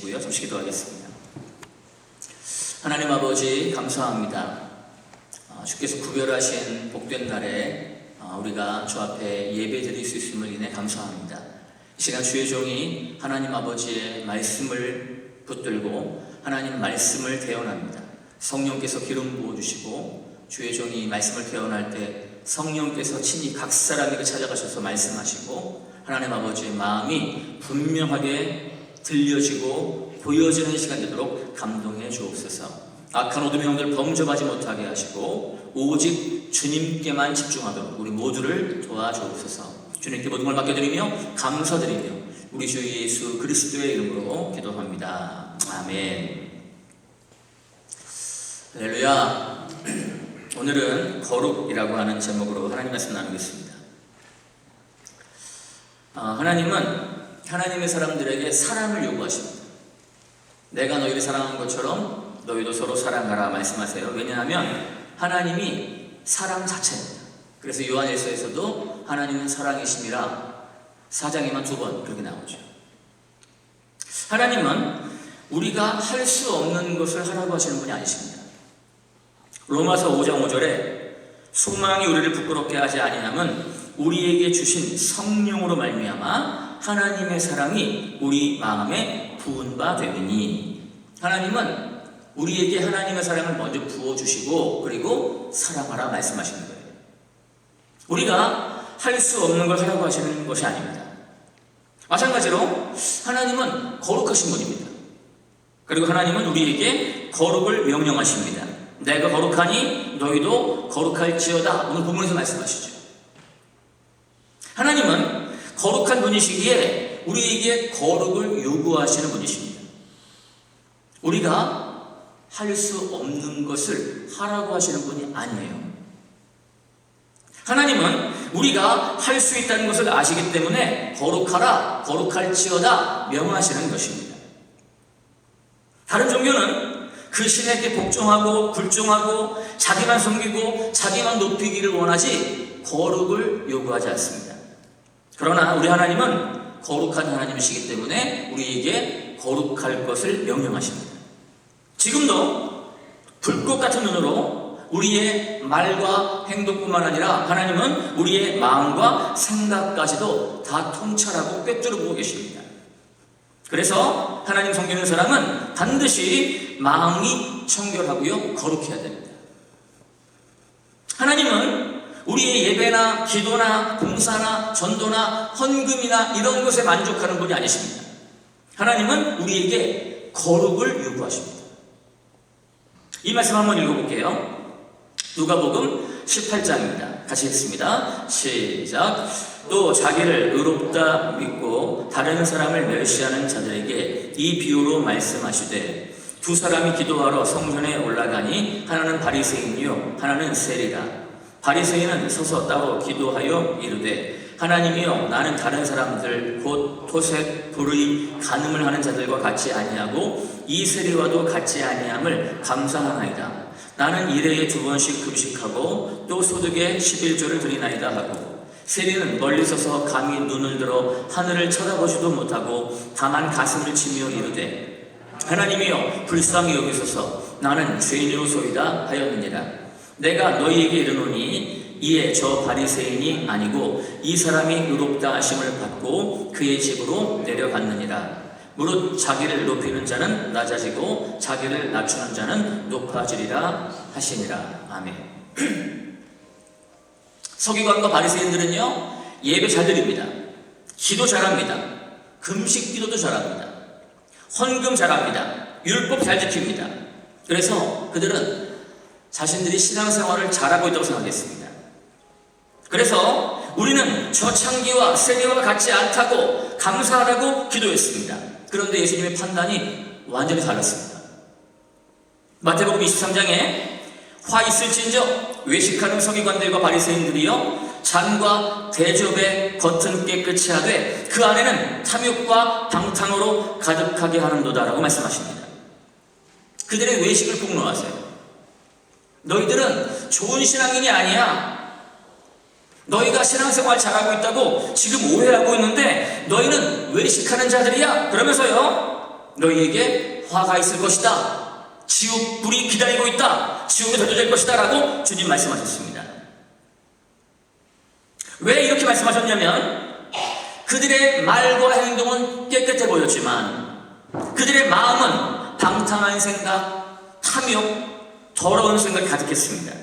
주시고요. 잠시 기도하겠습니다. 하나님 아버지 감사합니다. 주께서 구별하신 복된 날에 우리가 주 앞에 예배 드릴 수 있음을 인해 감사합니다. 이 시간 주의 종이 하나님 아버지의 말씀을 붙들고 하나님 말씀을 대언합니다. 성령께서 기름 부어주시고 주의 종이 말씀을 대언할 때 성령께서 친히 각 사람에게 찾아가셔서 말씀하시고 하나님 아버지의 마음이 분명하게 들려지고 보여지는 시간 되도록 감동해 주옵소서. 악한 어둠의 영들 범접하지 못하게 하시고 오직 주님께만 집중하도록 우리 모두를 도와주옵소서. 주님께 모든 걸 맡겨드리며 감사드리며 우리 주 예수 그리스도의 이름으로 기도합니다. 아멘. 할렐루야. 오늘은 거룩이라고 하는 제목으로 하나님 말씀 나누겠습니다. 하나님은 하나님의 사람들에게 사랑을 요구하십니다. 내가 너희를 사랑한 것처럼 너희도 서로 사랑하라 말씀하세요. 왜냐하면 하나님이 사랑 자체입니다. 그래서 요한일서에서도 하나님은 사랑이심이라 4장에만 2번 그렇게 나오죠. 하나님은 우리가 할 수 없는 것을 하라고 하시는 분이 아니십니다. 로마서 5장 5절에 소망이 우리를 부끄럽게 하지 아니함은 우리에게 주신 성령으로 말미암아 하나님의 사랑이 우리 마음에 부은 바 되느니, 하나님은 우리에게 하나님의 사랑을 먼저 부어주시고 그리고 사랑하라 말씀하시는 거예요. 우리가 할 수 없는 걸 하라고 하시는 것이 아닙니다. 마찬가지로 하나님은 거룩하신 분입니다. 그리고 하나님은 우리에게 거룩을 명령하십니다. 내가 거룩하니 너희도 거룩할지어다. 오늘 본문에서 말씀하시죠. 하나님은 거룩한 분이시기에 우리에게 거룩을 요구하시는 분이십니다. 우리가 할 수 없는 것을 하라고 하시는 분이 아니에요. 하나님은 우리가 할 수 있다는 것을 아시기 때문에 거룩하라, 거룩할지어다 명하시는 것입니다. 다른 종교는 그 신에게 복종하고 굴종하고 자기만 섬기고 자기만 높이기를 원하지 거룩을 요구하지 않습니다. 그러나 우리 하나님은 거룩한 하나님이시기 때문에 우리에게 거룩할 것을 명령하십니다. 지금도 불꽃 같은 눈으로 우리의 말과 행동뿐만 아니라 하나님은 우리의 마음과 생각까지도 다 통찰하고 꿰뚫어 보고 계십니다. 그래서 하나님 섬기는 사람은 반드시 마음이 청결하고요 거룩해야 됩니다. 하나님은 우리의 예배나 기도나 봉사나 전도나 헌금이나 이런 것에 만족하는 분이 아니십니다. 하나님은 우리에게 거룩을 요구하십니다. 이 말씀 한번 읽어볼게요. 누가복음 18장입니다. 같이 읽습니다. 시작. 또 자기를 의롭다 믿고 다른 사람을 멸시하는 자들에게 이 비유로 말씀하시되 두 사람이 기도하러 성전에 올라가니 하나는 바리새인이요 하나는 세리라. 바리새인은 서서 따로 기도하여 이르되 하나님이여 나는 다른 사람들 곧 토색, 불의, 간음을 하는 자들과 같이 아니하고 이 세리와도 같이 아니함을 감사하나이다. 나는 일회에 2번씩 금식하고 또 소득에 11조를 드리나이다 하고 세리는 멀리 서서 감히 눈을 들어 하늘을 쳐다보지도 못하고 다만 가슴을 치며 이르되 하나님이여 불쌍히 여기소서 나는 죄인으로소이다 하였느니라. 내가 너희에게 이르노니 이에 저 바리새인이 아니고 이 사람이 의롭다 하심을 받고 그의 집으로 내려갔느니라. 무릇 자기를 높이는 자는 낮아지고 자기를 낮추는 자는 높아지리라 하시니라. 아멘. 서기관과 바리새인들은요 예배 잘 드립니다. 기도 잘합니다. 금식 기도도 잘합니다. 헌금 잘합니다. 율법 잘 지킵니다. 그래서 그들은 자신들이 신앙생활을 잘하고 있다고 생각했습니다. 그래서 우리는 저 창기와 세리와 같지 않다고 감사하라고 기도했습니다. 그런데 예수님의 판단이 완전히 달랐습니다. 마태복음 23장에 화 있을진저 외식하는 서기관들과 바리새인들이여 잔과 대접의 겉은 깨끗이 하되 그 안에는 탐욕과 방탕으로 가득하게 하는도다라고 말씀하십니다. 그들의 외식을 폭로하세요. 너희들은 좋은 신앙인이 아니야. 너희가 신앙생활 잘하고 있다고 지금 오해하고 있는데 너희는 외식하는 자들이야. 그러면서요 너희에게 화가 있을 것이다. 지옥 불이 기다리고 있다. 지옥에 던져질 것이다 라고 주님 말씀하셨습니다. 왜 이렇게 말씀하셨냐면 그들의 말과 행동은 깨끗해 보였지만 그들의 마음은 방탕한 생각, 탐욕, 더러운 생각이 가득했습니다.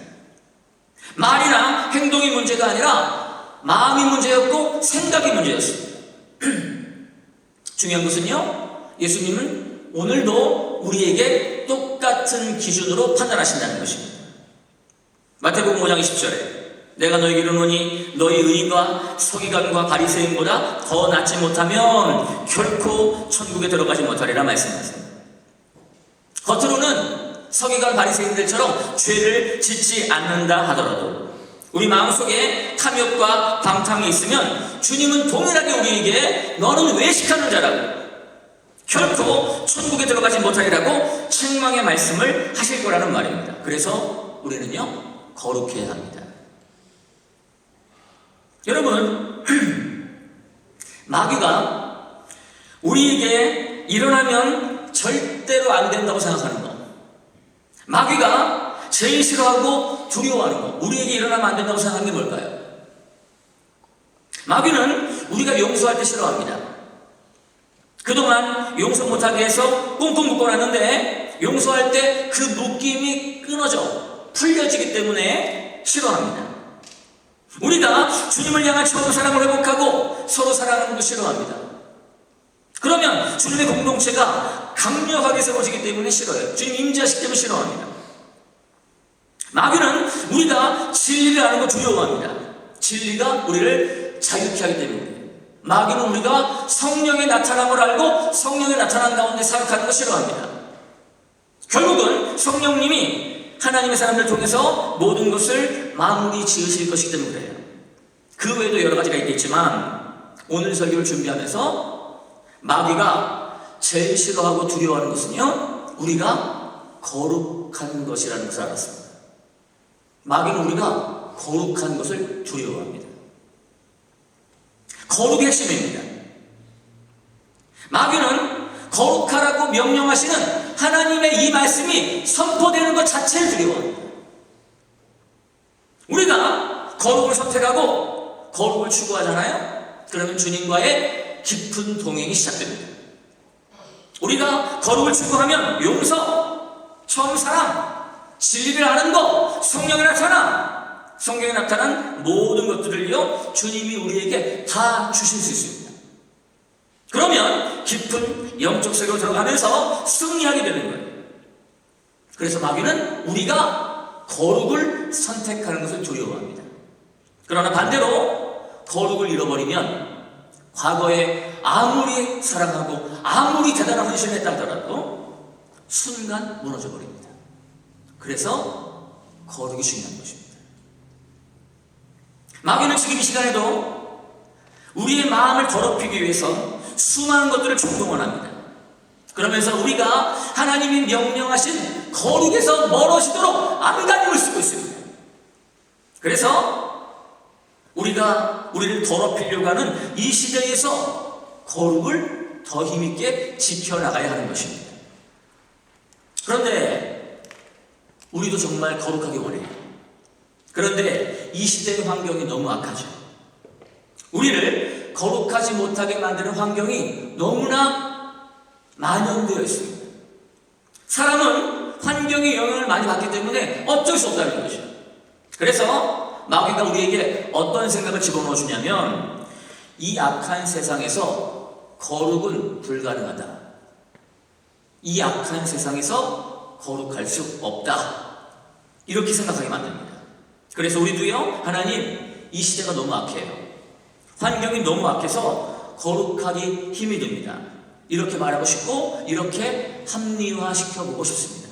말이나 행동이 문제가 아니라 마음이 문제였고 생각이 문제였습니다. 중요한 것은요, 예수님은 오늘도 우리에게 똑같은 기준으로 판단하신다는 것입니다. 마태복음 5장 20절에 내가 너희에게 이르노니 너희 의인과 서기관과 바리새인보다 더 낫지 못하면 결코 천국에 들어가지 못하리라 말씀하세요. 겉으로는 서기관 바리새인들처럼 죄를 짓지 않는다 하더라도 우리 마음속에 탐욕과 방탕이 있으면 주님은 동일하게 우리에게 너는 외식하는 자라고 결코 천국에 들어가지 못하리라고 책망의 말씀을 하실 거라는 말입니다. 그래서 우리는요, 거룩해야 합니다. 여러분, 마귀가 우리에게 일어나면 절대로 안 된다고 생각하는 것, 마귀가 제일 싫어하고 두려워하는 것, 우리에게 일어나면 안 된다고 생각하는 게 뭘까요? 마귀는 우리가 용서할 때 싫어합니다. 그동안 용서 못하게 해서 꽁꽁 묶어놨는데 용서할 때 그 묶임이 끊어져 풀려지기 때문에 싫어합니다. 우리가 주님을 향한 처음 사랑을 회복하고 서로 사랑하는 것도 싫어합니다. 그러면 주님의 공동체가 강력하게 세워지기 때문에 싫어요. 주님 임재하시기 때문에 싫어합니다. 마귀는 우리가 진리를 아는 거 두려워합니다. 진리가 우리를 자유케 하기 때문에. 마귀는 우리가 성령의 나타남을 알고 성령의 나타난 가운데 사역하는 거 싫어합니다. 결국은 성령님이 하나님의 사람들을 통해서 모든 것을 마무리 지으실 것이기 때문에 그래요. 그 외에도 여러 가지가 있겠지만 오늘 설교를 준비하면서 마귀가 제일 싫어하고 두려워하는 것은요, 우리가 거룩한 것이라는 것을 알았습니다. 마귀는 우리가 거룩한 것을 두려워합니다. 거룩의 핵심입니다. 마귀는 거룩하라고 명령하시는 하나님의 이 말씀이 선포되는 것 자체를 두려워합니다. 우리가 거룩을 선택하고 거룩을 추구하잖아요. 그러면 주님과의 깊은 동행이 시작됩니다. 우리가 거룩을 추구하면 용서, 처음 사랑, 진리를 아는 것, 성령의 나타남, 성경에 나타난 모든 것들을요, 주님이 우리에게 다 주실 수 있습니다. 그러면 깊은 영적 세계로 들어가면서 승리하게 되는 거예요. 그래서 마귀는 우리가 거룩을 선택하는 것을 두려워합니다. 그러나 반대로 거룩을 잃어버리면 과거에 아무리 사랑하고 아무리 대단한 헌신을 했다 하더라도 순간 무너져 버립니다. 그래서 거룩이 중요한 것입니다. 마귀는 지금 이 시간에도 우리의 마음을 더럽히기 위해서 수많은 것들을 충동원합니다. 그러면서 우리가 하나님이 명령하신 거룩에서 멀어지도록 안간힘을 쓰고 있습니다. 그래서 우리가 우리를 더럽히려고 하는 이 시대에서 거룩을 더 힘있게 지켜나가야 하는 것입니다. 그런데 우리도 정말 거룩하게 원해요. 그런데 이 시대의 환경이 너무 악하죠. 우리를 거룩하지 못하게 만드는 환경이 너무나 만연되어 있습니다. 사람은 환경의 영향을 많이 받기 때문에 어쩔 수 없다는 것이죠. 그래서 마귀가 우리에게 어떤 생각을 집어넣어 주냐면 이 악한 세상에서 거룩은 불가능하다. 이 악한 세상에서 거룩할 수 없다. 이렇게 생각하게 만듭니다. 그래서 우리도요, 하나님, 이 시대가 너무 악해요. 환경이 너무 악해서 거룩하기 힘이 듭니다. 이렇게 말하고 싶고 이렇게 합리화시켜보고 싶습니다.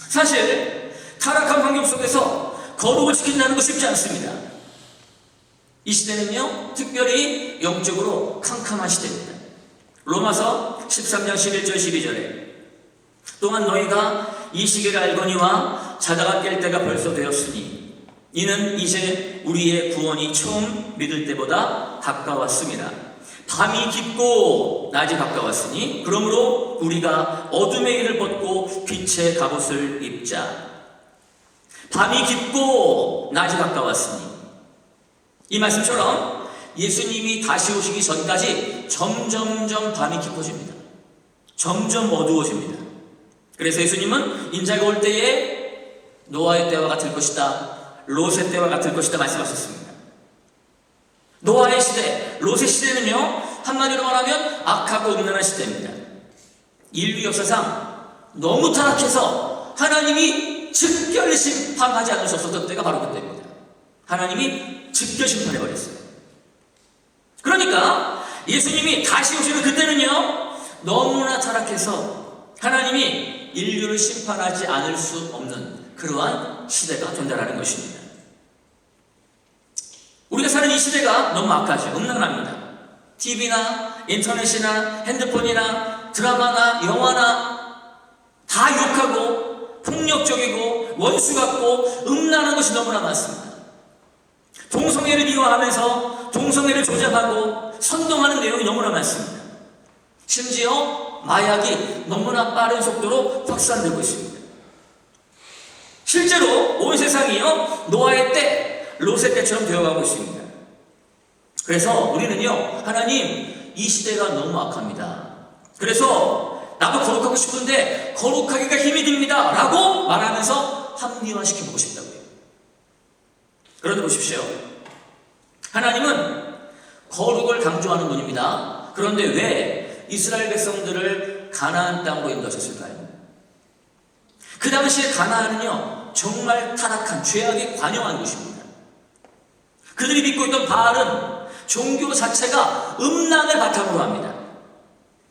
사실 타락한 환경 속에서 거룩을 지킨다는 거 쉽지 않습니다. 이 시대는요, 특별히 영적으로 캄캄한 시대입니다. 로마서 13장 11절 12절에 또한 너희가 이 시기를 알거니와 자다가 깰 때가 벌써 되었으니 이는 이제 우리의 구원이 처음 믿을 때보다 가까웠습니다. 밤이 깊고 낮이 가까웠으니 그러므로 우리가 어둠의 일을 벗고 빛의 갑옷을 입자. 밤이 깊고 낮이 가까웠으니 이 말씀처럼 예수님이 다시 오시기 전까지 점점점 밤이 깊어집니다. 점점 어두워집니다. 그래서 예수님은 인자가 올 때에 노아의 때와 같을 것이다, 롯의 때와 같을 것이다 말씀하셨습니다. 노아의 시대, 롯의 시대는요, 한마디로 말하면 악하고 음란한 시대입니다. 인류 역사상 너무 타락해서 하나님이 즉결 심판하지 않을 수 없었던 때가 바로 그때입니다. 하나님이 즉결 심판해버렸어요. 그러니까 예수님이 다시 오시는 그때는요, 너무나 타락해서 하나님이 인류를 심판하지 않을 수 없는 그러한 시대가 된다는 것입니다. 우리가 사는 이 시대가 너무 악하죠. 음란합니다. TV나 인터넷이나 핸드폰이나 드라마나 영화나 다 욕하고 폭력적이고 원수 같고 음란한 것이 너무나 많습니다. 동성애를 미화하면서 동성애를 조장하고 선동하는 내용이 너무나 많습니다. 심지어 마약이 너무나 빠른 속도로 확산되고 있습니다. 실제로 온 세상이요, 노아의 때, 롯의 때처럼 되어가고 있습니다. 그래서 우리는요, 하나님, 이 시대가 너무 악합니다. 그래서 나도 거룩하고 싶은데 거룩하기가 힘이 듭니다 라고 말하면서 합리화시켜보고 싶다고요. 그런데 보십시오, 하나님은 거룩을 강조하는 분입니다. 그런데 왜 이스라엘 백성들을 가나안 땅으로 인도하셨을까요? 그 당시에 가나안은요, 정말 타락한 죄악이 관영한 곳입니다. 그들이 믿고 있던 바알은 종교 자체가 음란을 바탕으로 합니다.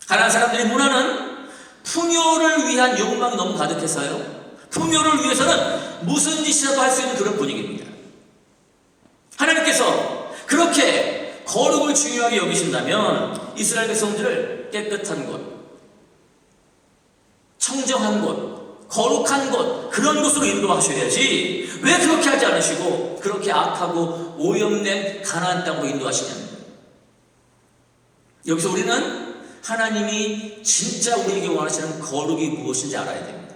가나안 사람들의 문화는 풍요를 위한 욕망이 너무 가득해서요, 풍요를 위해서는 무슨 짓이라도 할 수 있는 그런 분위기입니다. 하나님께서 그렇게 거룩을 중요하게 여기신다면 이스라엘 백성들을 깨끗한 곳, 청정한 곳, 거룩한 곳, 그런 곳으로 인도하셔야지 왜 그렇게 하지 않으시고 그렇게 악하고 오염된 가나안 땅으로 인도하시냐는, 여기서 우리는 하나님이 진짜 우리에게 원하시는 거룩이 무엇인지 알아야 됩니다.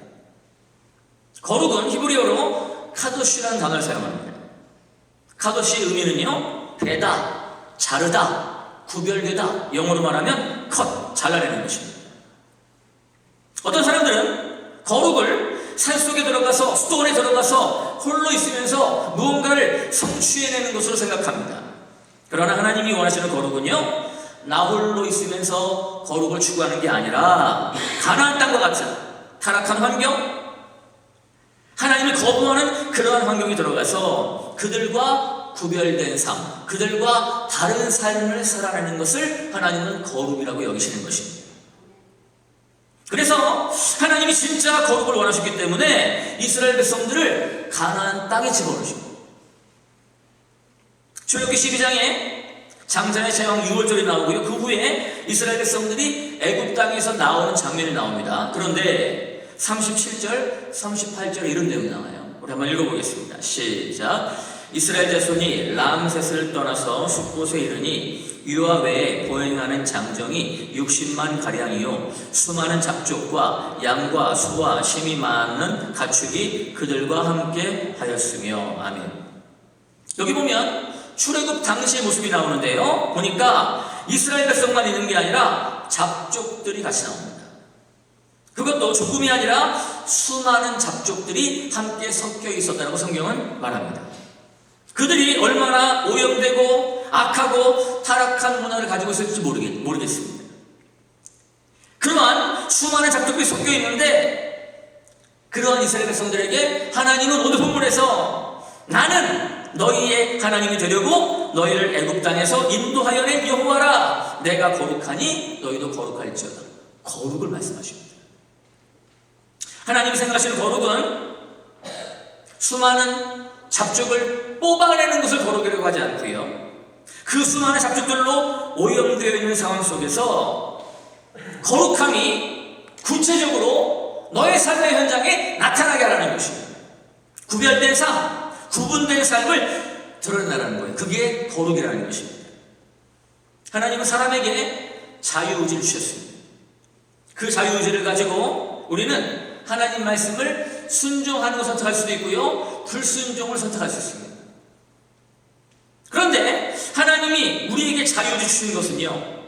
거룩은 히브리어로 카도시라는 단어를 사용합니다. 카도시의 의미는요, 베다, 자르다, 구별되다, 영어로 말하면 컷, 잘라내는 것입니다. 어떤 사람들은 거룩을 산속에 들어가서, 수도원에 들어가서 홀로 있으면서 무언가를 성취해내는 것으로 생각합니다. 그러나 하나님이 원하시는 거룩은요, 나 홀로 있으면서 거룩을 추구하는 게 아니라 가나안 땅과 같은 타락한 환경, 하나님을 거부하는 그러한 환경에 들어가서 그들과 구별된 삶, 그들과 다른 삶을 살아내는 것을 하나님은 거룩이라고 여기시는 것입니다. 그래서 하나님이 진짜 거룩을 원하셨기 때문에 이스라엘 백성들을 가나안 땅에 집어넣으시고, 출애굽기 12장에 장자의 제왕 유월절이 나오고요, 그 후에 이스라엘 백성들이 애굽 땅에서 나오는 장면이 나옵니다. 그런데 37절, 38절에 이런 내용이 나와요. 우리 한번 읽어보겠습니다. 시작. 이스라엘 자손이 람셋을 떠나서 숫곳에 이르니 유아 외에 보행하는 장정이 60만 가량이요 수많은 잡족과 양과 소와 심이 많은 가축이 그들과 함께 하였으며. 아멘. 여기 보면 출애굽 당시의 모습이 나오는데요, 보니까 이스라엘 백성만 있는 게 아니라 잡족들이 같이 나옵니다. 그것도 조금이 아니라 수많은 잡족들이 함께 섞여 있었다고 성경은 말합니다. 그들이 얼마나 오염되고 악하고 타락한 문화를 가지고 있을지 모르겠습니다. 그러한 수많은 잡족들이 섞여 있는데 그러한 이스라엘 백성들에게 하나님은 오늘 본문에서 나는 너희의 하나님이 되려고 너희를 애굽 땅에서 인도하여 낸 여호와라, 내가 거룩하니 너희도 거룩할지어다. 거룩을 말씀하십니다. 하나님이 생각하시는 거룩은 수많은 잡족을 뽑아내는 것을 거룩이라고 하지 않고요, 그 수많은 잡족들로 오염되어 있는 상황 속에서 거룩함이 구체적으로 너의 삶의 현장에 나타나게 하라는 것입니다. 구별된 삶, 구분된 삶을 드러내라는 거예요. 그게 거룩이라는 것입니다. 하나님은 사람에게 자유의지를 주셨습니다. 그 자유의지를 가지고 우리는 하나님 말씀을 순종하는 것을 선택할 수도 있고요, 불순종을 선택할 수 있습니다. 그런데 하나님이 우리에게 자유의지 주신 것은요,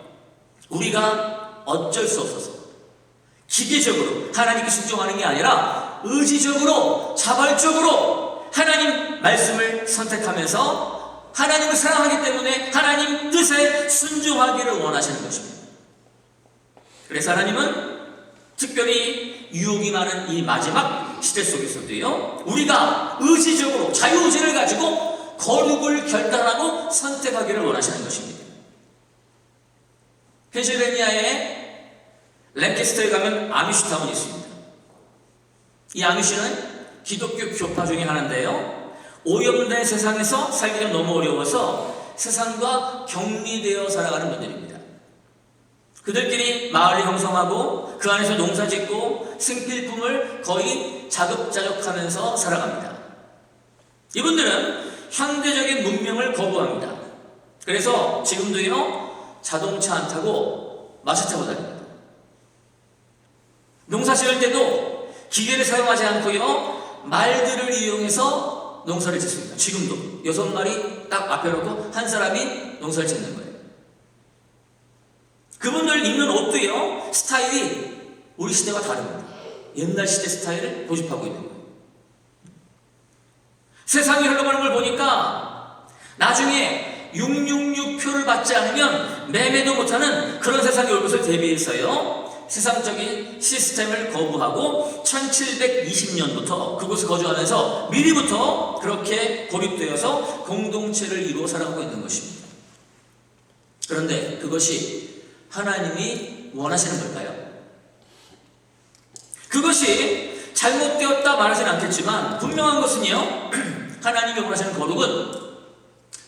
우리가 어쩔 수 없어서 기계적으로 하나님께 순종하는 게 아니라 의지적으로, 자발적으로 하나님 말씀을 선택하면서 하나님을 사랑하기 때문에 하나님 뜻에 순종하기를 원하시는 것입니다. 그래서 하나님은 특별히 유혹이 많은 이 마지막 시대 속에서도요, 우리가 의지적으로 자유의지를 가지고 거룩을 결단하고 선택하기를 원하시는 것입니다. 펜실베니아의 랭캐스터에 가면 아미시타운이 있습니다. 이 아미시는 기독교 교파 중에 하나인데요, 오염된 세상에서 살기가 너무 어려워서 세상과 격리되어 살아가는 분들입니다. 그들끼리 마을을 형성하고 그 안에서 농사짓고 생필품을 거의 자급자족하면서 살아갑니다. 이분들은 현대적인 문명을 거부합니다. 그래서 지금도요, 자동차 안 타고 마차 타고 다닙니다. 농사 지을 때도 기계를 사용하지 않고요, 말들을 이용해서 농사를 짓습니다. 지금도 6마리 딱 앞에 놓고 한 사람이 농사를 짓는 거예요. 그분들 입는 옷도요, 스타일이 우리 시대와 다릅니다. 옛날 시대 스타일을 고집하고 있는 거예요. 세상이 흘러가는 걸 보니까 나중에 666표를 받지 않으면 매매도 못하는 그런 세상이 올 것을 대비해서요, 세상적인 시스템을 거부하고 1720년부터 그곳에 거주하면서 미리부터 그렇게 고립되어서 공동체를 이루어 살아가고 있는 것입니다. 그런데 그것이 하나님이 원하시는 걸까요? 그것이 잘못되었다 말하지는 않겠지만 분명한 것은요, 하나님이 원하시는 거룩은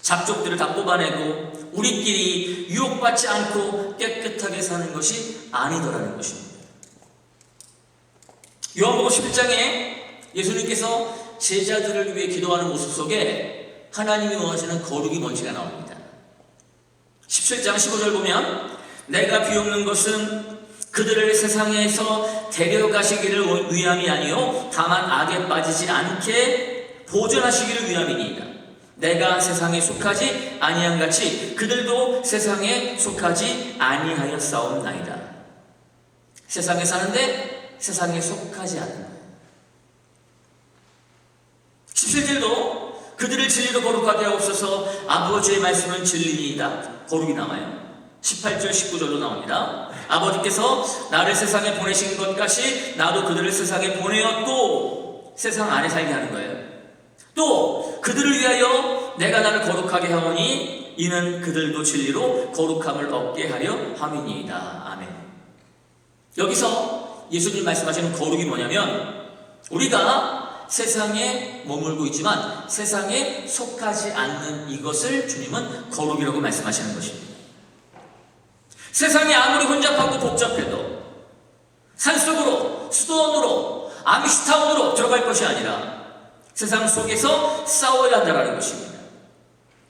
잡족들을 다 뽑아내고 우리끼리 유혹받지 않고 깨끗하게 사는 것이 아니더라는 것입니다. 요한복음 11장에 예수님께서 제자들을 위해 기도하는 모습 속에 하나님이 원하시는 거룩이 뭔지가 나옵니다. 17장 15절 보면, 내가 비옵는 것은 그들을 세상에서 데려가시기를 위함이 아니요 다만 악에 빠지지 않게 보존하시기를 위함이니이다. 내가 세상에 속하지 아니한 같이 그들도 세상에 속하지 아니하였사옵나이다. 세상에 사는데 세상에 속하지 않는 거예요. 17절도 그들을 진리로 거룩하게 하옵소서, 아버지의 말씀은 진리이다. 거룩이 나와요. 18절 19절로 나옵니다. 아버지께서 나를 세상에 보내신 것 같이 나도 그들을 세상에 보내었고, 세상 안에 살게 하는 거예요. 또 그들을 위하여 내가 나를 거룩하게 하오니 이는 그들도 진리로 거룩함을 얻게 하려 함이니이다. 아멘. 여기서 예수님 말씀하시는 거룩이 뭐냐면, 우리가 세상에 머물고 있지만 세상에 속하지 않는 이것을 주님은 거룩이라고 말씀하시는 것입니다. 세상이 아무리 혼잡하고 복잡해도 산속으로, 수도원으로, 아미시타운으로 들어갈 것이 아니라 세상 속에서 싸워야 한다는 것입니다.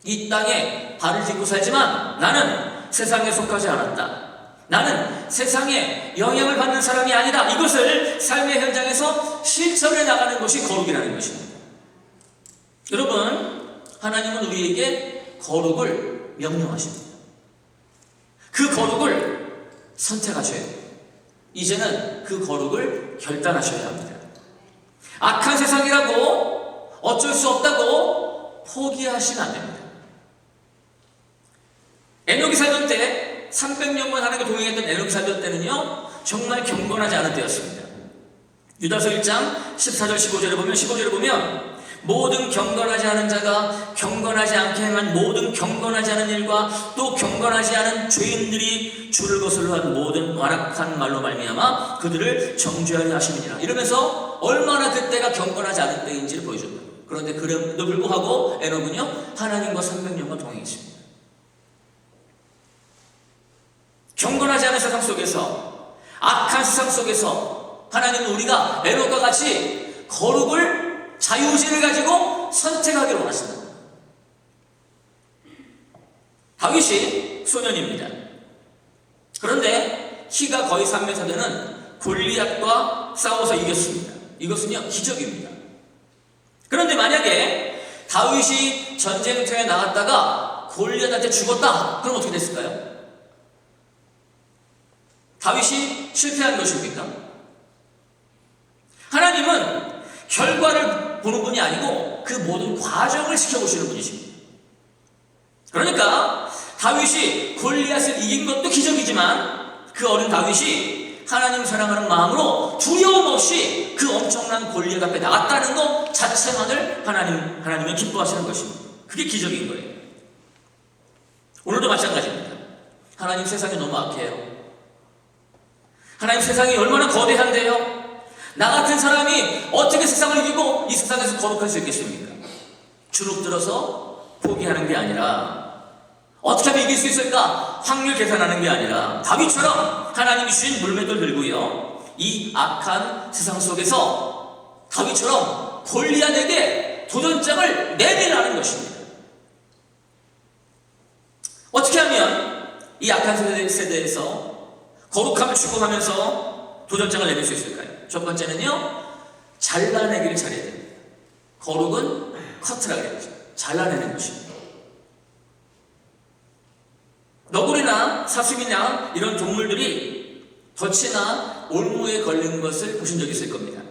이 땅에 발을 딛고 살지만 나는 세상에 속하지 않았다. 나는 세상에 영향을 받는 사람이 아니다. 이것을 삶의 현장에서 실천해 나가는 것이 거룩이라는 것입니다. 여러분, 하나님은 우리에게 거룩을 명령하십니다. 그 거룩을 선택하셔야 돼요. 이제는 그 거룩을 결단하셔야 합니다. 악한 세상이라고 어쩔 수 없다고 포기하시면 안 됩니다. 에녹이 살던 때 300년만 하나님께 동행했던 에녹이 살던 때는요, 정말 경건하지 않은 때였습니다. 유다서 1장 14절 15절에 보면 모든 경건하지 않은 자가 경건하지 않게 행한 모든 경건하지 않은 일과 또 경건하지 않은 죄인들이 주를 거슬러 한 모든 완악한 말로 말미암아 그들을 정죄하려 하심이니라. 이러면서 얼마나 그때가 경건하지 않은 때인지를 보여줍니다. 그런데 그럼에도 불구하고 에녹은요, 하나님과 300년간 동행했습니다. 경건하지 않은 세상 속에서, 악한 세상 속에서 하나님은 우리가 에녹과 같이 거룩을, 자유의지를 가지고 선택하기를 원하신다. 다윗이 소년입니다. 그런데 키가 거의 3m 되는 골리앗과 싸워서 이겼습니다. 이것은요, 기적입니다. 그런데 만약에 다윗이 전쟁터에 나갔다가 골리앗한테 죽었다, 그럼 어떻게 됐을까요? 다윗이 실패한 것입니까? 하나님은 결과를 보는 분이 아니고 그 모든 과정을 지켜보시는 분이십니다. 그러니까 다윗이 골리앗을 이긴 것도 기적이지만 그 어린 다윗이 하나님을 사랑하는 마음으로 두려움 없이 그 엄청난 골리앗 앞에 나갔다는 것 자체만을 하나님은 기뻐하시는 것입니다. 그게 기적인 거예요. 오늘도 마찬가지입니다. 하나님 세상이 너무 악해요. 하나님 세상이 얼마나 거대한데요. 나 같은 사람이 어떻게 세상을 이기고 이 세상에서 거룩할 수 있겠습니까? 주눅들어서 포기하는 게 아니라 어떻게 하면 이길 수 있을까? 확률 계산하는 게 아니라 다윗처럼 하나님이 주신 물맷돌 들고요, 이 악한 세상 속에서 다윗처럼 골리앗에게 도전장을 내밀라는 것입니다. 어떻게 하면 이 악한 세대에서 거룩함을 추구하면서 도전장을 내밀 수 있을까요? 첫 번째는요, 잘라내기를 잘해야 됩니다. 거룩은 커트라 그랬죠. 잘라내는 것입니다. 너구리나 사슴이나 이런 동물들이 덫이나 올무에 걸린 것을 보신 적 있을 겁니다.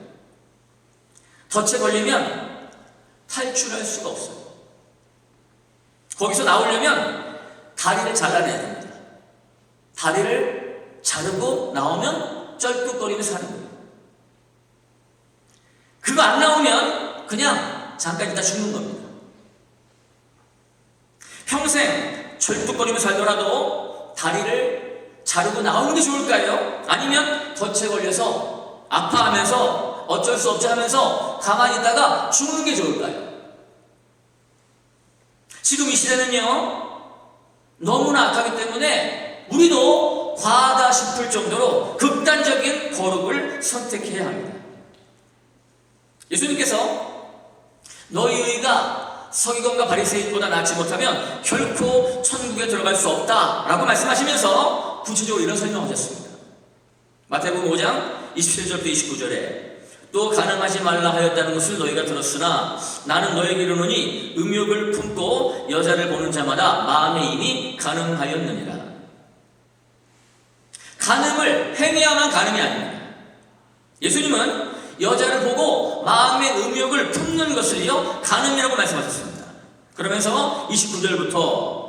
덫에 걸리면 탈출할 수가 없어요. 거기서 나오려면 다리를 잘라내야 됩니다. 다리를 자르고 나오면 쩔뚝거리며 사는 거예요. 그거 안 나오면 그냥 잠깐 있다 죽는 겁니다. 평생 절뚝거리며 살더라도 다리를 자르고 나오는 게 좋을까요? 아니면 덫에 걸려서 아파하면서 어쩔 수 없지 하면서 가만히 있다가 죽는 게 좋을까요? 지금 이 시대는요, 너무나 악하기 때문에 우리도 과하다 싶을 정도로 극단적인 거룩을 선택해야 합니다. 예수님께서 너희 의가 서기관과 바리새인보다 낫지 못하면 결코 천국에 들어갈 수 없다라고 말씀하시면서 구체적으로 이런 설명하셨습니다. 마태복음 5장 27절부터 29절에 또 간음하지 말라 하였다는 것을 너희가 들었으나 나는 너에게 이르노니 음욕을 품고 여자를 보는 자마다 마음에 이미 간음하였느니라. 간음을 행해야만 간음이 아닙니다. 예수님은 여자를 보고 마음의 음욕을 품는 것을요, 간음이라고 말씀하셨습니다. 그러면서 29절부터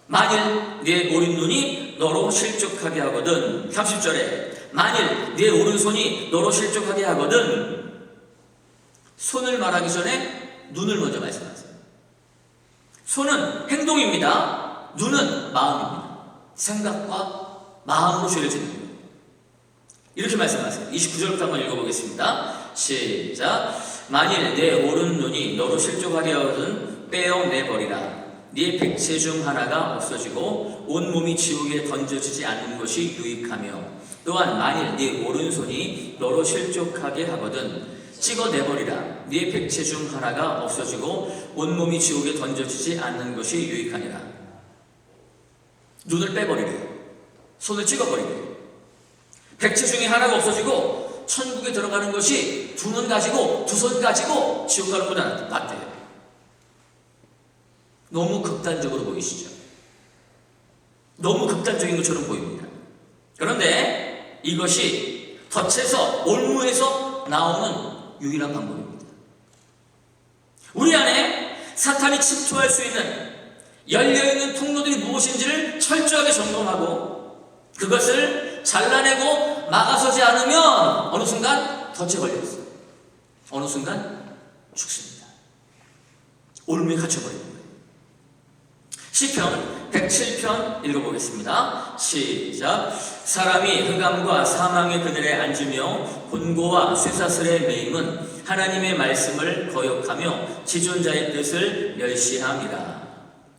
만일 네 오른 눈이 너로 실족하게 하거든, 30절에 만일 네 오른손이 너로 실족하게 하거든, 손을 말하기 전에 눈을 먼저 말씀하세요. 손은 행동입니다. 눈은 마음입니다. 생각과 마음으로 죄를 짓는 거예요. 이렇게 말씀하세요. 29절부터 한번 읽어보겠습니다. 시작. 만일 내 오른 눈이 너로 실족하게 하거든 빼어내버리라. 네 백체 중 하나가 없어지고 온몸이 지옥에 던져지지 않는 것이 유익하며, 또한 만일 네 오른손이 너로 실족하게 하거든 찍어내버리라. 네 백체 중 하나가 없어지고 온몸이 지옥에 던져지지 않는 것이 유익하니라. 눈을 빼버리래요. 손을 찍어버리래요. 백체 중에 하나가 없어지고 천국에 들어가는 것이 두 눈 가지고 두 손 가지고 지옥 가는 것보다 낫대요. 너무 극단적으로 보이시죠? 너무 극단적인 것처럼 보입니다. 그런데 이것이 덫에서 올무에서 나오는 유일한 방법입니다. 우리 안에 사탄이 침투할 수 있는 열려있는 통로들이 무엇인지를 철저하게 점검하고 그것을 잘라내고 막아서지 않으면 어느 순간 덫에 걸렸어요. 어느 순간 죽습니다. 올무에 갇혀버립니다. 시편 107편 읽어보겠습니다. 시작. 사람이 흑암과 사망의 그늘에 앉으며 곤고와 쇠사슬에 매임은 하나님의 말씀을 거역하며 지존자의 뜻을 멸시함이라.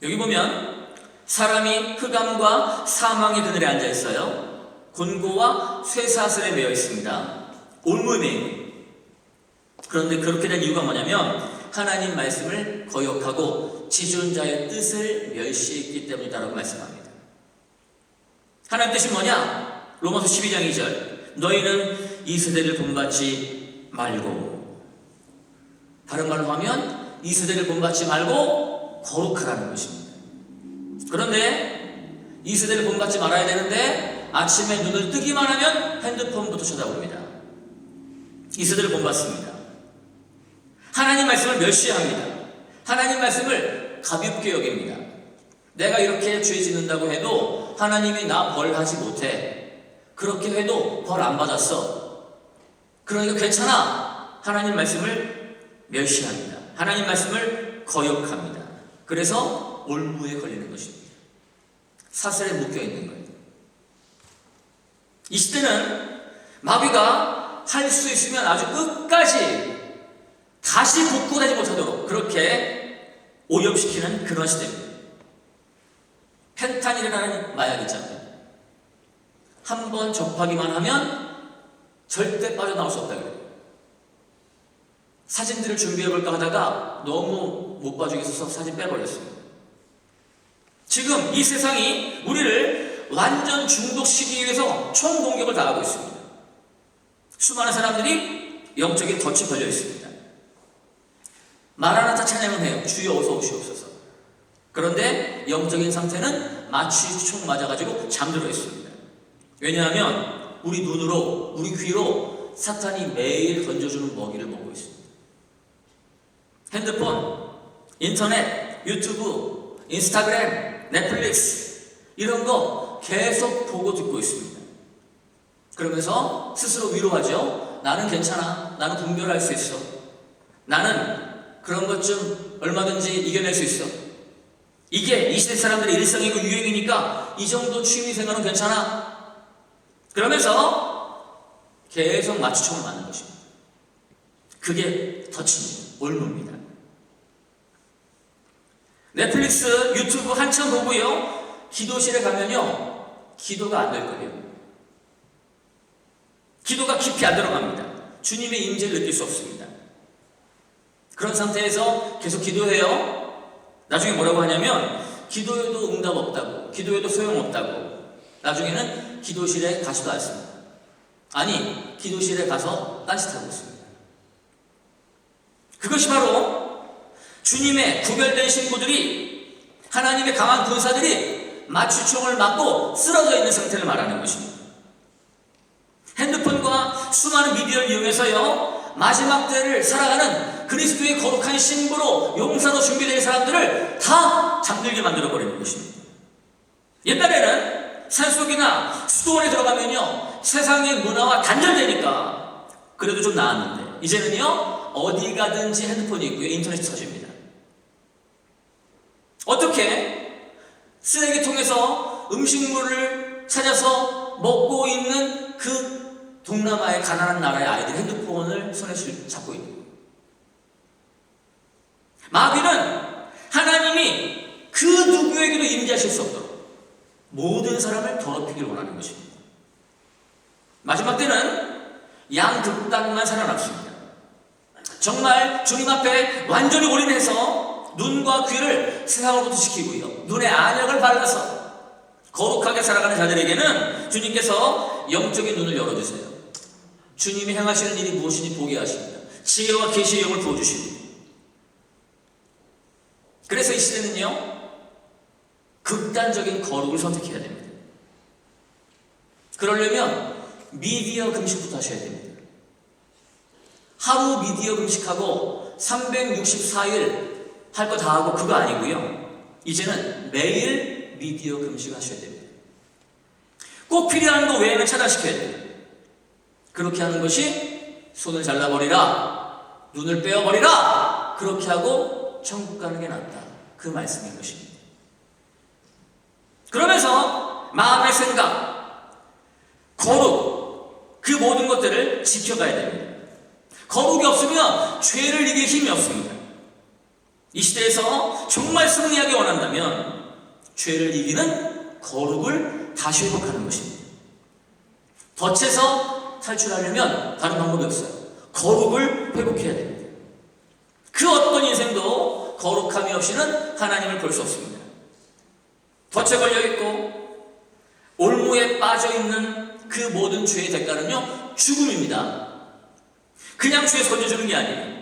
여기 보면 사람이 흑암과 사망의 그늘에 앉아 있어요. 곤고와 쇠사슬에 매여 있습니다. 올무에 매임. 그런데 그렇게 된 이유가 뭐냐면 하나님 말씀을 거역하고 지존자의 뜻을 멸시했기 때문이다라고 말씀합니다. 하나님 뜻이 뭐냐? 로마서 12장 2절. 너희는 이 세대를 본받지 말고, 다른 말로 하면 이 세대를 본받지 말고 거룩하라는 것입니다. 그런데 이 세대를 본받지 말아야 되는데 아침에 눈을 뜨기만 하면 핸드폰부터 쳐다봅니다. 이 세대를 본받습니다. 하나님 말씀을 멸시합니다. 하나님 말씀을 가볍게 여깁니다. 내가 이렇게 죄 짓는다고 해도 하나님이 나 벌하지 못해. 그렇게 해도 벌 안 받았어. 그러니까 괜찮아. 하나님 말씀을 멸시합니다. 하나님 말씀을 거역합니다. 그래서 올무에 걸리는 것입니다. 사슬에 묶여 있는 거예요. 이 시대는 마귀가 할 수 있으면 아주 끝까지 다시 복구하지 못하도록 그렇게 오염시키는 그런 시대입니다. 펜타닐이라는 마약 있잖아요. 한번 접하기만 하면 절대 빠져나올 수 없다 그래요. 사진들을 준비해볼까 하다가 너무 못 봐주겠어서 사진 빼버렸습니다. 지금 이 세상이 우리를 완전 중독시키기 위해서 총공격을 당하고 있습니다. 수많은 사람들이 영적인 덫에 걸려 있습니다. 마라나타 찬양을 해요. 주여 어서 오시옵소서. 그런데 영적인 상태는 마치 총 맞아가지고 잠들어 있습니다. 왜냐하면 우리 눈으로, 우리 귀로 사탄이 매일 던져주는 먹이를 먹고 있습니다. 핸드폰, 인터넷, 유튜브, 인스타그램, 넷플릭스 이런 거 계속 보고 듣고 있습니다. 그러면서 스스로 위로하죠. 나는 괜찮아. 나는 분별할 수 있어. 나는 그런 것 좀 얼마든지 이겨낼 수 있어. 이게 이 시대 사람들의 일상이고 유행이니까 이 정도 취미생활은 괜찮아. 그러면서 계속 마취총을 맞는 것입니다. 그게 덫입니다. 올무입니다. 넷플릭스, 유튜브 한참 보고요. 기도실에 가면요. 기도가 안 될 거예요. 기도가 깊이 안 들어갑니다. 주님의 임재를 느낄 수 없습니다. 그런 상태에서 계속 기도해요. 나중에 뭐라고 하냐면 기도해도 응답 없다고, 기도해도 소용없다고. 나중에는 기도실에 가지도 않습니다. 아니, 기도실에 가서 딴짓하고 있습니다. 그것이 바로 주님의 구별된 신부들이, 하나님의 강한 군사들이 마취총을 맞고 쓰러져 있는 상태를 말하는 것입니다. 핸드폰과 수많은 미디어를 이용해서요, 마지막 때를 살아가는 그리스도의 거룩한 신부로, 용사로 준비된 사람들을 다 잠들게 만들어버리는 것입니다. 옛날에는 산속이나 수도원에 들어가면요, 세상의 문화와 단절되니까 그래도 좀 나았는데, 이제는요, 어디 가든지 핸드폰이 있고요, 인터넷이 터집니다. 어떻게 쓰레기통에서 음식물을 찾아서 먹고 있는 그 동남아의 가난한 나라의 아이들이 핸드폰을 손에 잡고 있는 거예요. 마귀는 하나님이 그 누구에게도 임재하실 수 없도록 모든 사람을 더럽히길 원하는 것입니다. 마지막 때는 양극단만 살아남습니다. 정말 주님 앞에 완전히 올인해서 눈과 귀를 세상으로부터 지키고요, 눈에 안약을 발라서 거룩하게 살아가는 자들에게는 주님께서 영적인 눈을 열어주세요. 주님이 행하시는 일이 무엇인지 보게 하십니다. 지혜와 계시의 영을 부어주십니다. 그래서 이 시대는요, 극단적인 거룩을 선택해야 됩니다. 그러려면 미디어 금식부터 하셔야 됩니다. 하루 미디어 금식하고 364일 할 거 다 하고 그거 아니고요, 이제는 매일 미디어 금식 하셔야 됩니다. 꼭 필요한 거 외에는 차단시켜야 돼요. 그렇게 하는 것이 손을 잘라버리라, 눈을 빼어버리라, 그렇게 하고 천국 가는 게 낫다, 그 말씀인 것입니다. 그러면서 마음의 생각, 거룩, 그 모든 것들을 지켜가야 됩니다. 거룩이 없으면 죄를 이길 힘이 없습니다. 이 시대에서 정말 승리하기 원한다면 죄를 이기는 거룩을 다시 회복하는 것입니다. 덫에서 탈출하려면 다른 방법이 없어요. 거룩을 회복해야 됩니다. 그 어떤 인생도 거룩함이 없이는 하나님을 볼 수 없습니다. 덫에 걸려있고 올무에 빠져있는 그 모든 죄의 대가는요, 죽음입니다. 그냥 죄에서 건져주는 게 아니에요.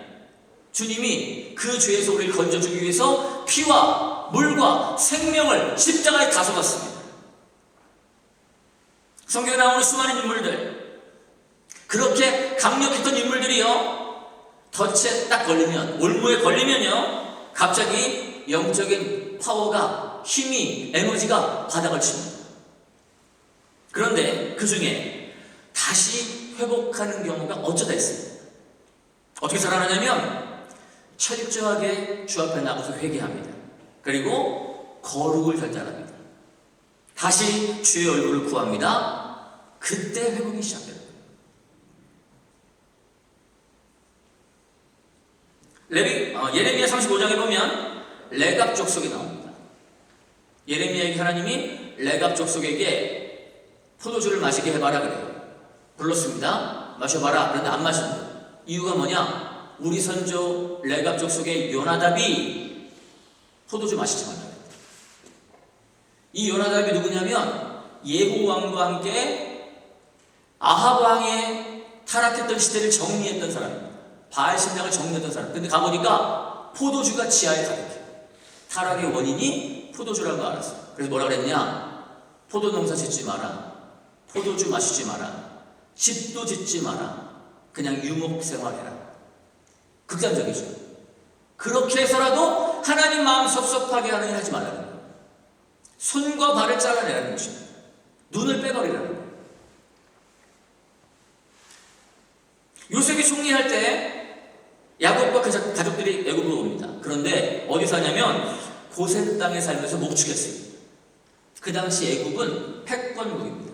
주님이 그 죄에서 우리를 건져주기 위해서 피와 물과 생명을 십자가에 가져갔습니다. 성경에 나오는 수많은 인물들, 그렇게 강력했던 인물들이요, 덫에 딱 걸리면, 올무에 걸리면요, 갑자기 영적인 파워가, 힘이, 에너지가 바닥을 칩니다. 그런데 그 중에 다시 회복하는 경우가 어쩌다 있습니다. 어떻게 살아나냐면 철저하게 주 앞에 나가서 회개합니다. 그리고 거룩을 결단합니다. 다시 주의 얼굴을 구합니다. 그때 회복이 시작됩니다. 예레미야 35장에 보면 레갑 족속이 나옵니다. 예레미야에게 하나님이 레갑 족속에게 포도주를 마시게 해봐라 그래요. 불렀습니다. 마셔봐라. 그런데 안 마신다. 이유가 뭐냐? 우리 선조 레갑 족속의 요나답이 포도주 마시지 말라. 이 요나답이 누구냐면 예후 왕과 함께 아합 왕의 타락했던 시대를 정리했던 사람입니다. 바알 신당을 정리했던 사람. 근데 가보니까 포도주가 지하에 가득해. 타락의 원인이 포도주라는 거 알았어요. 그래서 뭐라 그랬냐? 포도 농사 짓지 마라. 포도주 마시지 마라. 집도 짓지 마라. 그냥 유목 생활해라. 극단적이죠. 그렇게 해서라도 하나님 마음 섭섭하게 하는 일 하지 말라는 거예요. 손과 발을 잘라내라는 것입니다. 눈을 빼버리라는 거예요. 요셉이 총리할 때 야곱과 그 가족들이 애굽으로 옵니다. 그런데 어디 사냐면 고센 땅에 살면서 목축했습니다. 그 당시 애굽은 패권국입니다.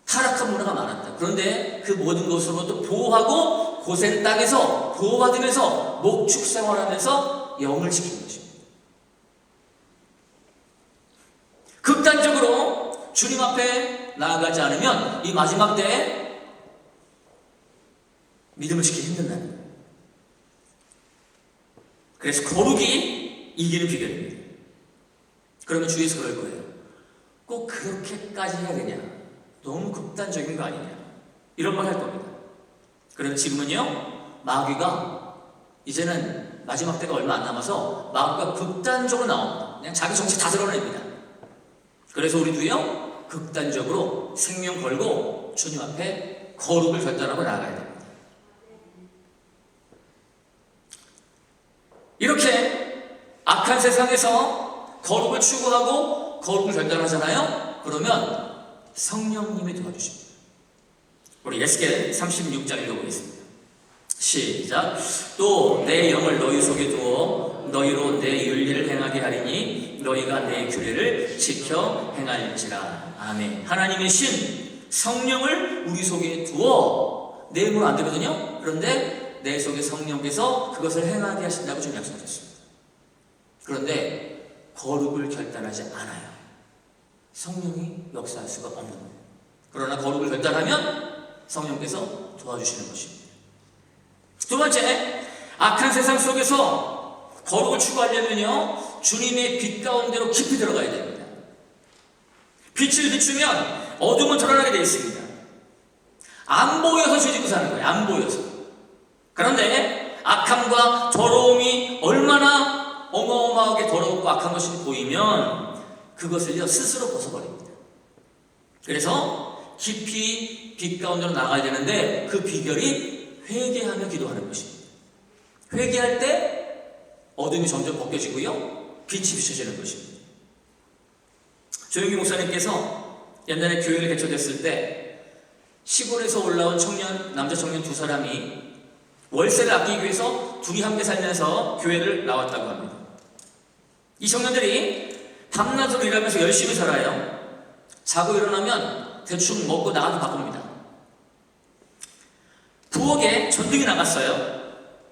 타락한 문화가 많았다. 그런데 그 모든 것으로부터 보호하고 고센 땅에서 보호받으면서 목축 생활하면서 영을 지키는 것입니다. 극단적으로 주님 앞에 나아가지 않으면 이 마지막 때에 믿음을 지키기 힘든다는 거예요. 그래서 거룩이 이기는 비결입니다. 그러면 주위에서 그럴 거예요. 꼭 그렇게까지 해야 되냐? 너무 극단적인 거 아니냐? 이런 말 할 겁니다. 그런데 지금은요, 마귀가 이제는 마지막 때가 얼마 안 남아서 마귀가 극단적으로 나옵니다. 그냥 자기 정치 다 드러냅니다. 그래서 우리도요, 극단적으로 생명 걸고 주님 앞에 거룩을 결단하고 나아가야 됩니다. 이렇게 악한 세상에서 거룩을 추구하고 거룩을 결단하잖아요. 그러면 성령님이 도와주십니다. 우리 에스겔 36장 읽어보겠습니다. 시작. 또 내 영을 너희 속에 두어 너희로 내 윤리를 행하게 하리니 너희가 내 규례를 지켜 행할지라. 아멘. 하나님의 신 성령을 우리 속에 두어 내 힘으로 안 되거든요. 그런데 내 속에 성령께서 그것을 행하게 하신다고 좀 약속하셨습니다. 그런데 거룩을 결단하지 않아요. 성령이 역사할 수가 없는 거예요. 그러나 거룩을 결단하면 성령께서 도와주시는 것입니다. 두 번째, 악한 세상 속에서 거룩을 추구하려면요, 주님의 빛 가운데로 깊이 들어가야 됩니다. 빛을 비추면 어둠은 드러나게 되어 있습니다. 안 보여서 죄 짓고 사는 거예요. 안 보여서. 그런데 악함과 더러움이 얼마나 어마어마하게 더럽고 악한 것이 보이면 그것을요 스스로 벗어버립니다. 그래서 깊이 빛 가운데로 나가야 되는데 그 비결이 회개하며 기도하는 것입니다. 회개할 때 어둠이 점점 벗겨지고요 빛이 비춰지는 것입니다. 조용기 목사님께서 옛날에 교회를 개척했을 때 시골에서 올라온 남자 청년 두 사람이 월세를 아끼기 위해서 둘이 함께 살면서 교회를 나왔다고 합니다. 이 청년들이 밤낮으로 일하면서 열심히 살아요. 자고 일어나면 대충 먹고 나가기 바쁩니다. 부엌에 전등이 나갔어요.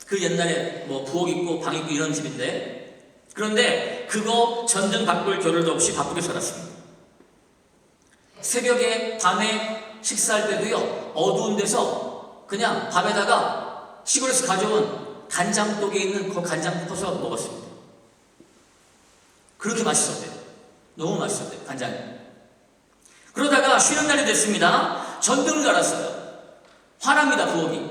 그 옛날에 부엌 있고 방 있고 이런 집인데, 그런데 그거 전등 바꿀 겨를도 없이 바쁘게 살았습니다. 새벽에 밤에 식사할 때도요 어두운 데서 그냥 밥에다가 시골에서 가져온 간장독에 있는 그 간장 퍼서 먹었습니다. 그렇게 맛있었대요. 너무 맛있었대요, 간장이. 그러다가 쉬는 날이 됐습니다. 전등을 갈았어요. 화납니다, 부엌이.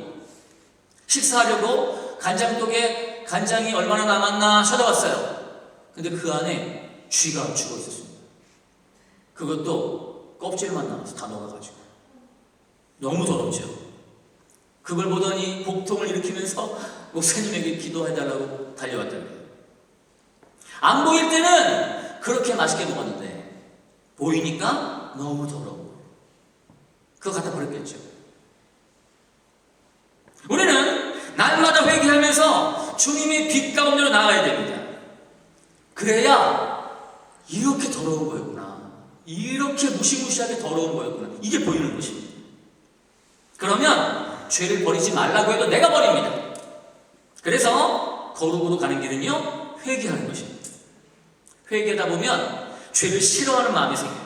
식사하려고 간장독에 간장이 얼마나 남았나 쳐다봤어요. 근데 그 안에 쥐가 죽어 있었습니다. 그것도 껍질만 남아서 다 녹아가지고. 너무 더럽죠. 그걸 보더니 복통을 일으키면서 목사님에게 기도해달라고 달려왔다는 거예요. 안 보일 때는 그렇게 맛있게 먹었는데 보이니까 너무 더러워. 그거 갖다 버렸겠죠. 우리는 날마다 회개하면서 주님의 빛 가운데로 나가야 됩니다. 그래야 이렇게 더러운 거였구나, 이렇게 무시무시하게 더러운 거였구나, 이게 보이는 것입니다. 그러면 죄를 버리지 말라고 해도 내가 버립니다. 그래서 거룩으로 가는 길은요, 회개하는 것입니다. 회개하다 보면 죄를 싫어하는 마음이 생겨요.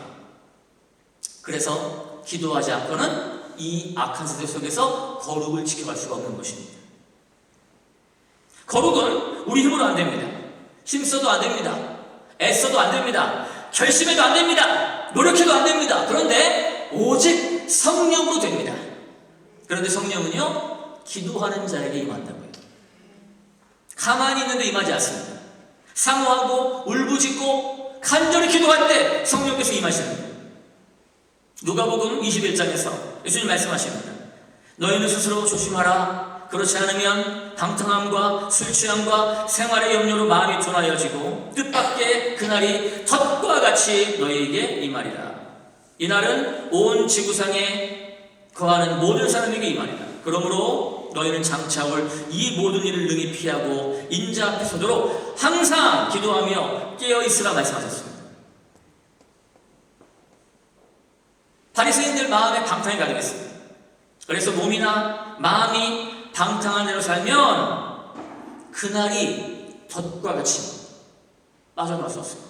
그래서 기도하지 않고는 이 악한 세대 속에서 거룩을 지켜갈 수가 없는 것입니다. 거룩은 우리 힘으로 안 됩니다. 힘써도 안 됩니다. 애써도 안 됩니다. 결심해도 안 됩니다. 노력해도 안 됩니다. 그런데 오직 성령으로 됩니다. 그런데 성령은요, 기도하는 자에게 임한다고요. 가만히 있는데 임하지 않습니다. 사모하고 울부짖고 간절히 기도할 때 성령께서 임하시는 거예요. 누가복음 21장에서 예수님 말씀하십니다. 너희는 스스로 조심하라. 그렇지 않으면 방탕함과 술 취함과 생활의 염려로 마음이 둔하여지고 뜻밖의 그날이 덫과 같이 너희에게 임하리라. 이날은 온 지구상에 거하는 모든 사람에게 임하리라. 그러므로 너희는 장차 올 이 모든 일을 능히 피하고 인자 앞에 서도록 항상 기도하며 깨어있으라 말씀하셨습니다. 바리새인들 마음에 방탕이 가득 있습니다. 그래서 몸이나 마음이 방탕한 대로 살면 그날이 덫과 같이 빠져나갈 수 없습니다.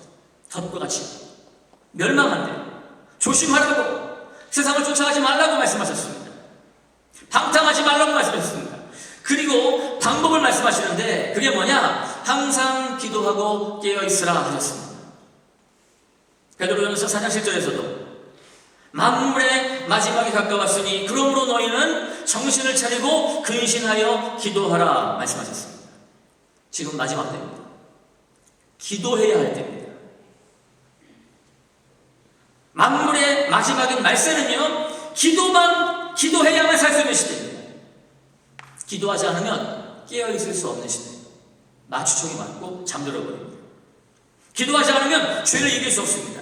덫과 같이 멸망한대요. 조심하라고, 세상을 쫓아가지 말라고 말씀하셨습니다. 방탕하지 말라고 말씀하셨습니다. 그리고 방법을 말씀하시는데 그게 뭐냐? 항상 기도하고 깨어있으라 하셨습니다. 베드로전서 4장 7절에서도 만물의 마지막이 가까웠으니 그러므로 너희는 정신을 차리고 근신하여 기도하라 말씀하셨습니다. 지금 마지막 때입니다. 기도해야 할 때입니다. 만물의 마지막인 말세는요, 기도해야만 살 수 있는 시대입니다. 기도하지 않으면 깨어있을 수 없는 시대. 마취총이 맞고 잠들어 버립니다. 기도하지 않으면 죄를 이길 수 없습니다.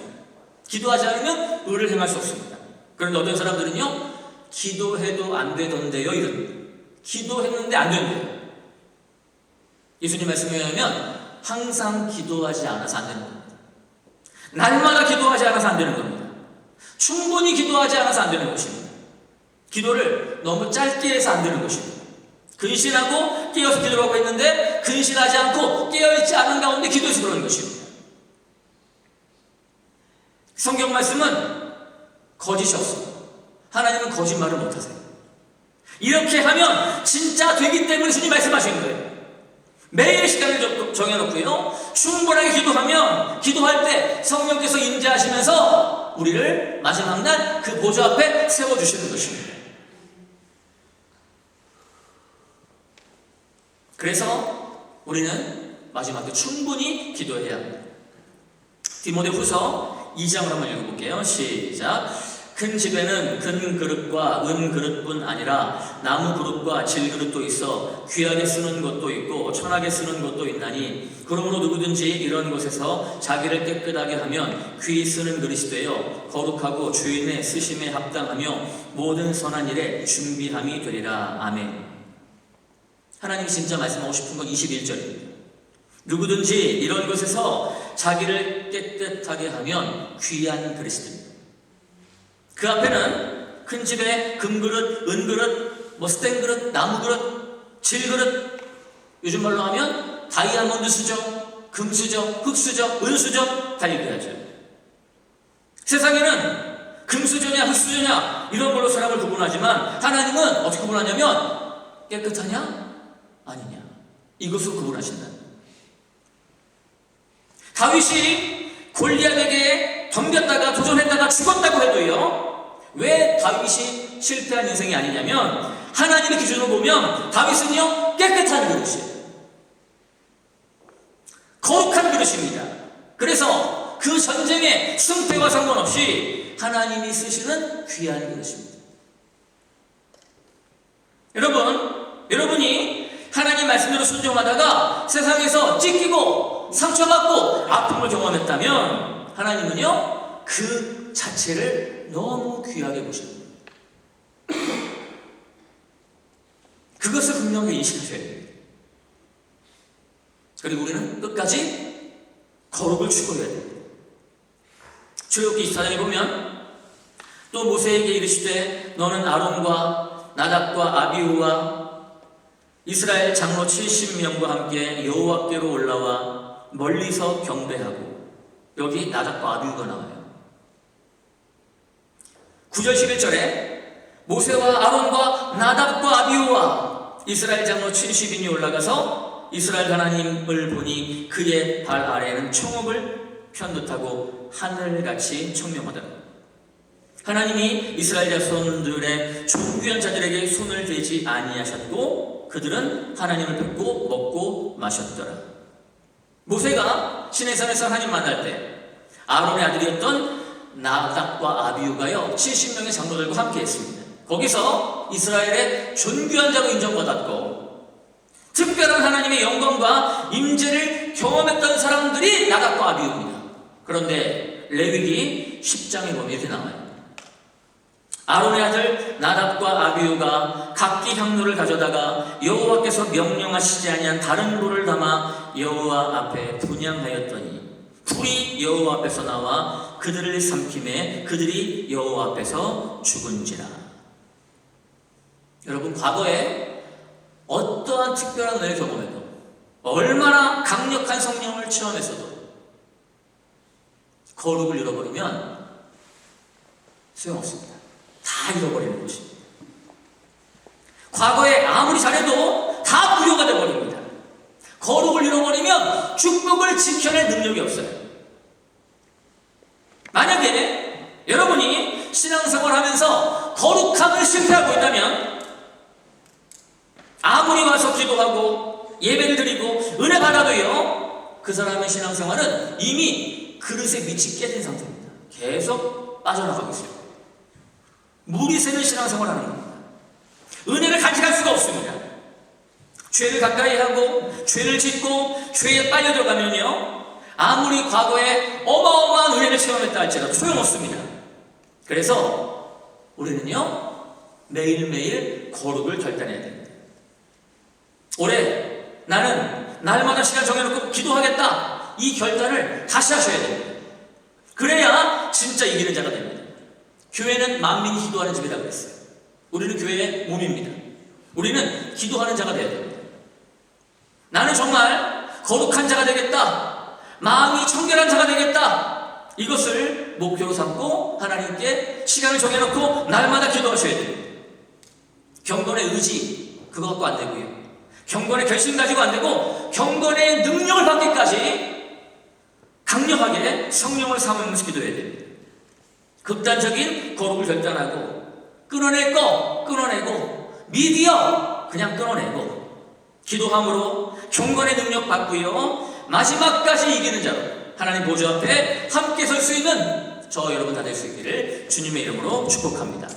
기도하지 않으면 의를 행할 수 없습니다. 그런데 어떤 사람들은요, 기도해도 안 되던데요, 이럽니다. 기도했는데 안 된대요. 예수님 말씀에 의하면 항상 기도하지 않아서 안 되는 겁니다. 날마다 기도하지 않아서 안 되는 겁니다. 충분히 기도하지 않아서 안 되는 것입니다. 기도를 너무 짧게 해서 안 되는 것입니다. 근신하고 깨어서 기도를 하고 있는데 근신하지 않고 깨어있지 않은 가운데 기도해서 그러는 것입니다. 성경 말씀은 거짓이 없습니다. 하나님은 거짓말을 못하세요. 이렇게 하면 진짜 되기 때문에 주님 말씀하시는 거예요. 매일 시간을 정해놓고요, 충분하게 기도하면 기도할 때 성령께서 임재하시면서 우리를 마지막 날 그 보좌 앞에 세워주시는 것입니다. 그래서 우리는 마지막에 충분히 기도해야 합니다. 디모데후서 2장을 한번 읽어볼게요. 시작. 큰 집에는 금 그릇과 은 그릇뿐 아니라 나무 그릇과 질 그릇도 있어 귀하게 쓰는 것도 있고 천하게 쓰는 것도 있나니 그러므로 누구든지 이런 곳에서 자기를 깨끗하게 하면 귀히 쓰는 그릇이 되어 거룩하고 주인의 쓰심에 합당하며 모든 선한 일에 준비함이 되리라. 아멘. 하나님이 진짜 말씀하고 싶은 건 21절입니다. 누구든지 이런 곳에서 자기를 깨끗하게 하면 귀한 그릇이 됩니다. 그 앞에는 큰 집에 금그릇, 은그릇, 스텐 그릇, 나무 그릇, 질 그릇, 요즘 말로 하면 다이아몬드 수저, 금수저, 흑수저, 은수저 다 얘기하죠. 세상에는 금수저냐 흑수저냐 이런 걸로 사람을 구분하지만 하나님은 어떻게 구분하냐면 깨끗하냐 아니냐 이것으로 구분하신다. 다윗이 골리앗에게 덤볐다가 도전했다가 죽었다고 해도요, 왜 다윗이 실패한 인생이 아니냐면 하나님의 기준으로 보면 다윗은요 깨끗한 그릇이에요. 거룩한 그릇입니다. 그래서 그 전쟁의 승패와 상관없이 하나님이 쓰시는 귀한 그릇입니다. 여러분이 하나님 말씀대로 순종하다가 세상에서 찢기고 상처받고 아픔을 경험했다면 하나님은요 그 자체를 너무 귀하게 보십니다. 그것을 분명히 인식하셔야 됩니다. 그리고 우리는 끝까지 거룩을 추구해야 됩니다. 출애굽기 24장에 보면 또 모세에게 이르시되 너는 아론과 나답과 아비후와 이스라엘 장로 70명과 함께 여호와께로 올라와 멀리서 경배하고, 여기 나답과 아비후가 나와요. 9절 11절에 모세와 아론과 나답과 아비후와 이스라엘 장로 70인이 올라가서 이스라엘 하나님을 보니 그의 발 아래에는 청옥을 편듯하고 하늘같이 청명하더라. 하나님이 이스라엘 자손들의 존귀한 자들에게 손을 대지 아니하셨고 그들은 하나님을 뵙고 먹고 마셨더라. 모세가 시내산에서 하나님 만날 때 아론의 아들이었던 나답과 아비후가요 70명의 장로들과 함께 했습니다. 거기서 이스라엘의 존귀한 자로 인정받았고 특별한 하나님의 영광과 임재를 경험했던 사람들이 나답과 아비후입니다. 그런데 레위기 10장에 보면 이렇게 나와요. 아론의 아들 나답과 아비후가 각기 향로를 가져다가 여호와께서 명령하시지 아니한 다른 불을 담아 여호와 앞에 분향하였더니 불이 여호와 앞에서 나와 그들을 삼킴에 그들이 여호와 앞에서 죽은지라. 여러분, 과거에 어떠한 특별한 은혜를 경험해도, 얼마나 강력한 성령을 체험했어도 거룩을 잃어버리면 소용없습니다. 다 잃어버리는 것입니다. 과거에 아무리 잘해도 다 부여가 되어버립니다. 거룩을 잃어버리면 축복을 지켜낼 능력이 없어요. 만약에 여러분이 신앙생활 하면서 거룩함을 실패하고 있다면 아무리 와서 기도하고 예배를 드리고 은혜 받아도요, 그 사람의 신앙생활은 이미 그릇에 밑이 깨진 상태입니다. 계속 빠져나가고 있어요. 물이 새는 신앙생활을 하는 겁니다. 은혜를 간직할 수가 없습니다. 죄를 가까이 하고 죄를 짓고 죄에 빨려 들어가면요, 아무리 과거에 어마어마한 은혜를 체험했다 할지라도 소용없습니다. 그래서 우리는요 매일매일 거룩을 결단해야 됩니다. 올해 나는 날마다 시간 정해놓고 기도하겠다, 이 결단을 다시 하셔야 됩니다. 그래야 진짜 이기는 자가 됩니다. 교회는 만민이 기도하는 집이라고 했어요. 우리는 교회의 몸입니다. 우리는 기도하는 자가 되어야 됩니다. 나는 정말 거룩한 자가 되겠다, 마음이 청결한 자가 되겠다, 이것을 목표로 삼고 하나님께 시간을 정해놓고 날마다 기도하셔야 됩니다. 경건의 의지 그거 갖고 안 되고요, 경건의 결심 가지고 안 되고, 경건의 능력을 받기까지 강력하게 성령을 사모하면서 기도해야 됩니다. 극단적인 거룩을 결단하고 끊어낼 거 끊어내고, 미디어 그냥 끊어내고, 기도함으로 경건의 능력 받고요, 마지막까지 이기는 자로 하나님 보좌 앞에 함께 설 수 있는 저 여러분 다 될 수 있기를 주님의 이름으로 축복합니다.